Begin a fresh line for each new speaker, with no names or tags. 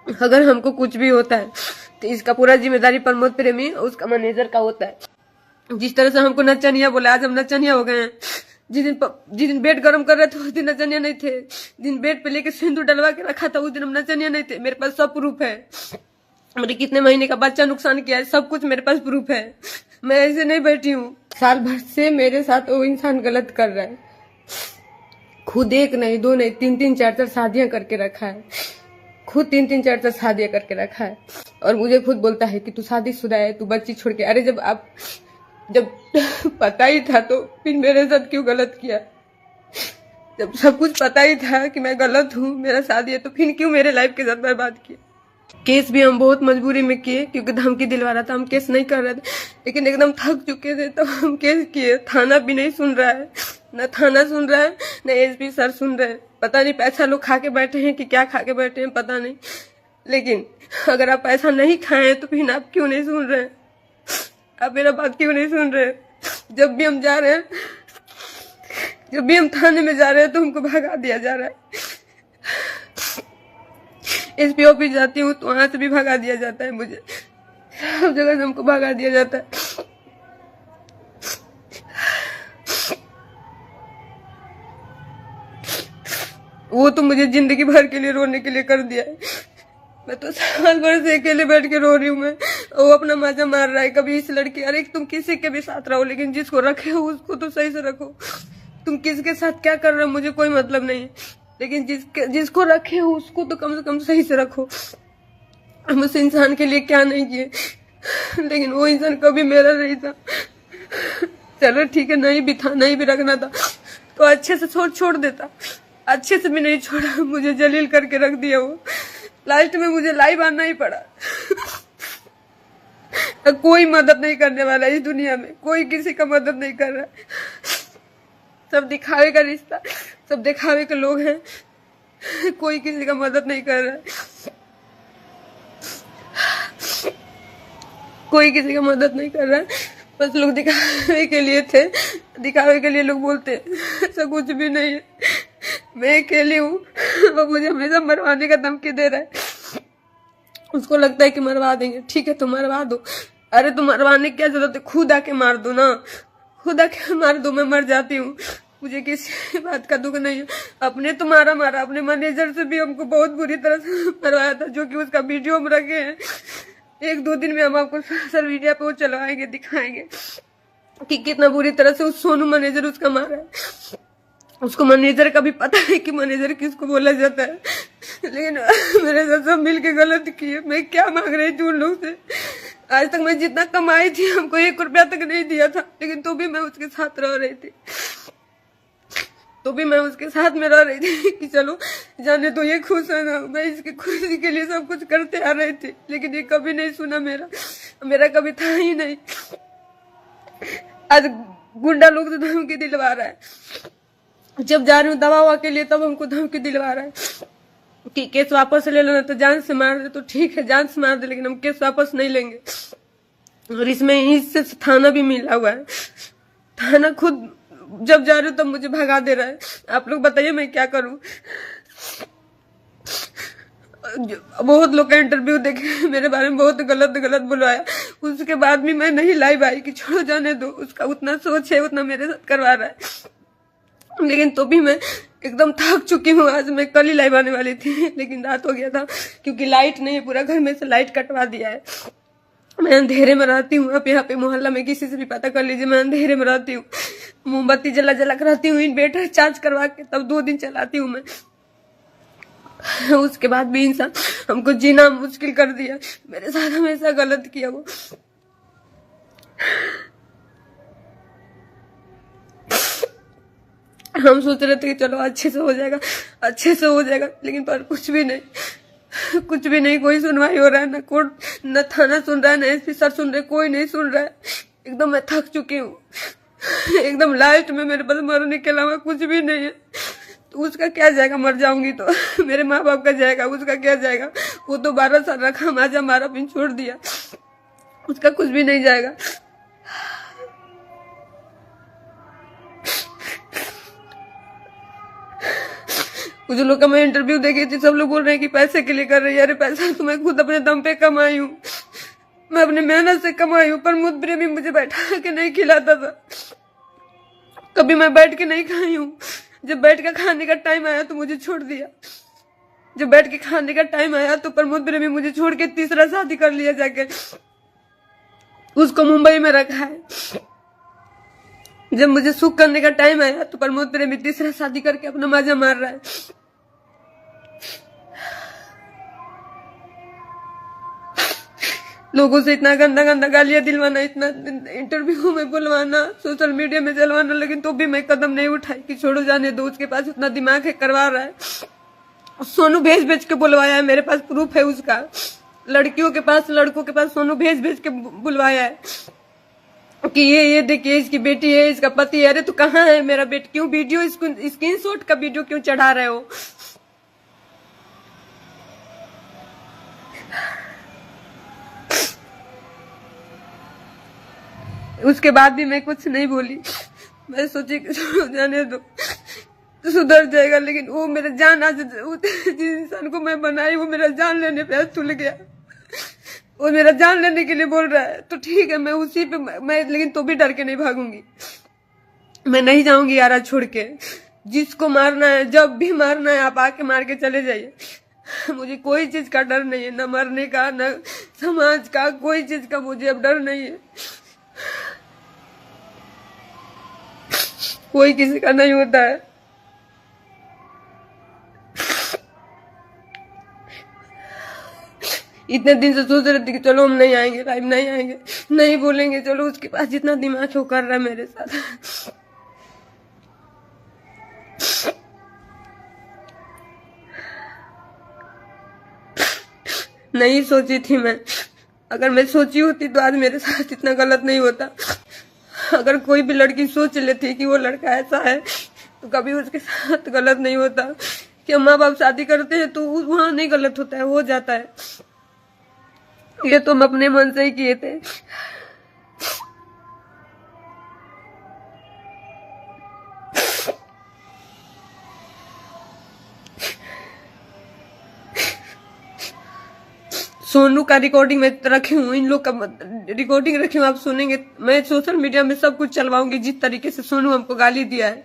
अगर हमको कुछ भी होता है तो इसका पूरा जिम्मेदारी प्रमोद प्रेमी और उसका मैनेजर का होता है। जिस तरह से हमको नचनिया बोला, आज हम नचनिया हो गए हैं। जिस दिन बेड गर्म कर रहे थे उस दिन नचनिया नहीं थे। दिन बेड पे लेके सिंदूर डलवा के रखा था उस दिन हम नचनिया नहीं थे। मेरे पास सब प्रूफ है। मेरे कितने महीने का बच्चा नुकसान किया है, सब कुछ मेरे पास प्रूफ है। मैं ऐसे नहीं बैठी हूँ। साल भर से मेरे साथ वो इंसान गलत कर रहा है। खुद एक नहीं, दो नहीं, तीन तीन चार चार शादियां करके रखा है। खुद तीन तीन चार चार शादियां करके रखा है और मुझे खुद बोलता है कि तू शादीशुदा है, तू बच्ची छोड़ के। अरे जब पता ही था तो फिर मेरे साथ क्यों गलत किया? जब सब कुछ पता ही था कि मैं गलत हूँ, मेरा शादी है, तो फिर क्यों मेरे लाइफ के साथ बर्बाद किया? केस भी हम बहुत मजबूरी में किए क्योंकि धमकी दिलवा रहा था। हम केस नहीं कर रहे थे लेकिन एकदम थक चुके थे तो हम केस किए। थाना भी नहीं सुन रहा है, न थाना सुन रहा है, न एसपी सर सुन रहे हैं। पता नहीं पैसा लोग खा के बैठे हैं कि क्या खा के बैठे हैं, पता नहीं। लेकिन अगर आप पैसा नहीं खाए तो फिर आप क्यों नहीं सुन रहे हैं? आप मेरा बात क्यों नहीं सुन रहे? जब भी हम जा रहे हैं, जब भी हम थाने में जा रहे हैं तो हमको भगा दिया जा रहा है। एसपी ऑफिस जाती हूँ तो वहां से भी भगा दिया जाता है मुझे। सब जगह से हमको भगा दिया जाता है। वो तो मुझे जिंदगी भर के लिए रोने के लिए कर दिया है। मैं तो साल भर से अकेले बैठ के रो रही हूँ। मैं वो अपना मजा मार रहा है। कभी इस लड़की, अरे तुम किसी के भी साथ रहो लेकिन जिसको रखे हो उसको तो सही से रखो। तुम किसके साथ क्या कर रहे हो मुझे कोई मतलब नहीं है, लेकिन जिसको रखे हो उसको तो कम से कम सही से रखो। हम उस इंसान के लिए क्या नहीं किए, लेकिन वो इंसान कभी मेरा नहीं था। चलो ठीक है, नहीं भी था, नहीं भी रखना था तो अच्छे से छोड़ देता। अच्छे से भी नहीं छोड़ा, मुझे जलील करके रख दिया वो। लास्ट में मुझे लाइव आना ही पड़ा। कोई मदद नहीं करने वाला इस दुनिया में, कोई किसी का मदद नहीं कर रहा। सब दिखावे का रिश्ता, सब दिखावे के लोग हैं। कोई किसी का मदद नहीं कर रहा है। कोई किसी का मदद नहीं कर रहा है। बस लोग दिखावे के लिए थे, दिखावे के लिए लोग बोलते ऐसा कुछ भी नहीं है। मैं अकेली हूँ, वो मुझे हमेशा मरवाने का धमकी दे रहा है। उसको लगता है कि मरवा देंगे। ठीक है तो मरवा दो। अरे तो मरवाने की क्या जरूरत है? खुद आके मार दो ना, खुद आके मार दो, मैं मर जाती हूँ। मुझे किसी बात का दुख नहीं है। अपने तो मारा अपने मैनेजर से भी हमको बहुत बुरी तरह से मरवाया था, जो कि उसका वीडियो हम रखे हैं। एक दो दिन में हम आपको सोशल मीडिया पे वो चलवाएंगे, दिखाएंगे कि कितना बुरी तरह से उस सोनू मैनेजर उसका मारा है। उसको मैनेजर का भी पता है कि मैनेजर किसको बोला जाता है, लेकिन मेरे साथ सब मिलके गलत किए। मैं क्या मांग रही थी उन लोग से? आज तक मैं जितना कमाई थी हमको 1 रुपया तक नहीं दिया था, लेकिन तो भी मैं उसके साथ रह रही थी। तो भी मैं उसके साथ में रह रही थी कि चलो जाने तो ये खुश है ना। मैं इसकी खुशी के लिए सब कुछ करते आ रही थी, लेकिन ये कभी नहीं सुना मेरा कभी था ही नहीं। आज गुंडा लोग तो धमकी दिलवा रहा है। जब जा रही हूँ दवा के लिए तब हमको धमकी दिलवा रहा है कि केस वापस ले लेना, तो जान से मार दे। तो ठीक है, जान से मार दे, लेकिन हम केस वापस नहीं लेंगे। और इसमें इससे थाना भी मिला हुआ है। थाना खुद जब जा रही हूँ तब मुझे भगा दे रहा है। आप लोग बताइए मैं क्या करूं? बहुत लोग का इंटरव्यू देखे, मेरे बारे में बहुत गलत बुलवाया। उसके बाद भी मैं नहीं लाइव आई कि छोड़ो जाने दो, उसका उतना सोच है उतना मेरे साथ करवा रहा है। लेकिन तो भी मैं एकदम थक चुकी हूँ। आज मैं कल ही लाइव आने वाली थी, लेकिन रात हो गया था क्योंकि लाइट नहीं है। पूरा घर में से लाइट कटवा दिया है। मैं अंधेरे में रहती हूँ। आप यहाँ पे मोहल्ला में किसी से भी पता कर लीजिए, मैं अंधेरे में रहती हूँ। मोमबत्ती जला कर रहती हूँ, इन्वर्टर चार्ज करवा के तब 2 दिन चलाती हूँ मैं। उसके बाद भी इंसान हमको जीना मुश्किल कर दिया। मेरे साथ हमेशा गलत किया वो। हम सोच रहे थे कि चलो अच्छे से हो जाएगा, लेकिन पर कुछ भी नहीं। कोई सुनवाई हो रहा है, ना कोर्ट, न थाना सुन रहा है, ना एसपी सर सुन रहे, कोई नहीं सुन रहा है। एकदम मैं थक चुकी हूँ। एकदम लास्ट में मेरे पास मरने के अलावा कुछ भी नहीं है। तो उसका क्या जाएगा? मर जाऊंगी तो मेरे माँ बाप का जाएगा, उसका क्या जाएगा? वो तो 12 साल रखा, माजा मारा, फिर छोड़ दिया। उसका कुछ भी नहीं जाएगा। कुछ लोग का मैं इंटरव्यू देखी थी, सब लोग बोल रहे हैं कि पैसे के लिए कर रही है। अरे पैसा तो मैं खुद अपने दम पे कमाई हूँ, मैं अपने मेहनत से कमाई हूँ। प्रमोद प्रेमी मुझे बैठा के नहीं खिलाता था, कभी मैं बैठ के नहीं खाई हूँ। जब बैठ के खाने का टाइम आया तो मुझे छोड़ दिया। जब बैठ के खाने का टाइम आया तो प्रमोद प्रेमी मुझे छोड़ के तीसरा शादी कर लिया जाके, उसको मुंबई में रखा है। जब मुझे सुख करने का टाइम आया तो प्रमोद प्रेमी तीसरा शादी करके अपना मजा मार रहा है। लोगों से इतना गंदा गंदा गालियां दिलवाना, इतना इंटरव्यू में बुलवाना, सोशल मीडिया में चलवाना, लेकिन तो भी मैं कदम नहीं उठाई कि छोड़ो जाने दो। उसके पास उतना दिमाग है, करवा रहा है। सोनू भेज भेज के बुलवाया है, मेरे पास प्रूफ है उसका। लड़कियों के पास, लड़कों के पास सोनू भेज भेज के बुलवाया है कि ये देखिए इसकी बेटी है, इसका पति है। अरे तो कहाँ है मेरा बेटी? क्यों वीडियो स्क्रीनशॉट का वीडियो क्यों चढ़ा रहे हो? उसके बाद भी मैं कुछ नहीं बोली। मैं सोची कि जाने दो तो सुधर जाएगा, लेकिन वो मेरा जान, आज जिस इंसान को मैं बनाई वो मेरा जान लेने पे तुल गया। वो मेरा जान लेने के लिए बोल रहा है तो ठीक है, मैं उसी पे मैं लेकिन तो भी डर के नहीं भागूंगी। मैं नहीं जाऊंगी यारा छोड़ के। जिसको मारना है, जब भी मारना है आप आके मार के चले जाइए। मुझे कोई चीज का डर नहीं है, न मरने का, न समाज का, कोई चीज का मुझे अब डर नहीं है। कोई किसी का नहीं होता है। इतने दिन से सोच रहे थे कि चलो हम नहीं आएंगे, लाइव नहीं आएंगे, नहीं बोलेंगे, चलो उसके पास जितना दिमाग है वो कर रहा है मेरे साथ। नहीं सोची थी मैं। अगर मैं सोची होती तो आज मेरे साथ इतना गलत नहीं होता। अगर कोई भी लड़की सोच लेती कि वो लड़का ऐसा है तो कभी उसके साथ गलत नहीं होता। कि माँ बाप शादी करते हैं तो वहां नहीं गलत होता है, हो जाता है। ये तो हम अपने मन से ही किए थे। सोनू का रिकॉर्डिंग मैं रखी हूँ, इन लोग का रिकॉर्डिंग रखी हूँ, आप सुनेंगे। मैं सोशल मीडिया में सब कुछ चलवाऊंगी जिस तरीके से सोनू हमको गाली दिया है।